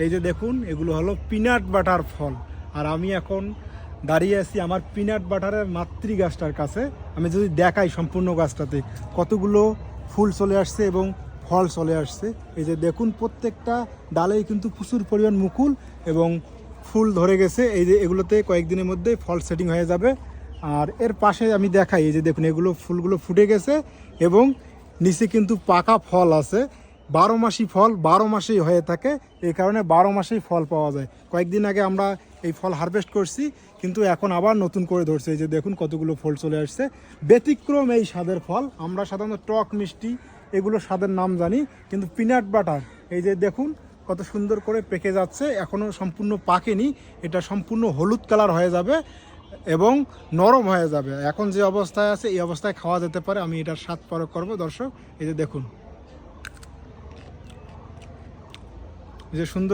এই যে দেখুন, এগুলো হলো পিনাট বাটার ফল। আর আমি এখন দাঁড়িয়ে আছি আমার পিনাট বাটারের মাতৃ গাছটার কাছে। আমি যদি দেখাই সম্পূর্ণ গাছটাতে কতগুলো ফুল চলে আসছে এবং ফল চলে আসছে। এই যে দেখুন, প্রত্যেকটা ডালেই কিন্তু প্রচুর পরিমাণ মুকুল এবং ফুল ধরে গেছে। এই যে এগুলোতে কয়েকদিনের মধ্যে ফল সেটিং হয়ে যাবে। আর এর পাশে আমি দেখাই, এই যে দেখুন, এগুলো ফুলগুলো ফুটে গেছে এবং নিচে কিন্তু পাকা ফল আছে। 12 মাসি ফল 12 মাসেই হয়ে থাকে, এই কারণে 12 মাসেই ফল পাওয়া যায়। কয়েকদিন আগে আমরা এই ফল হারভেস্ট করছি, কিন্তু এখন আবার নতুন করে ধরছে। এই যে দেখুন কতগুলো ফল চলে আসছে। ব্যতিক্রম এই স্বাদের ফল। আমরা সাধারণত টক মিষ্টি এগুলো স্বাদের নাম জানি, কিন্তু পিনাট বাটার এই যে দেখুন কত সুন্দর করে পেকে যাচ্ছে। এখনও সম্পূর্ণ পাকেনি, এটা সম্পূর্ণ হলুদ কালার হয়ে যাবে এবং নরম হয়ে যাবে। এখন যে অবস্থায় আছে এই অবস্থায় খাওয়া যেতে পারে। আমি এটার স্বাদ পরখ করবো দর্শক। এই যে দেখুন, যে সুন্দর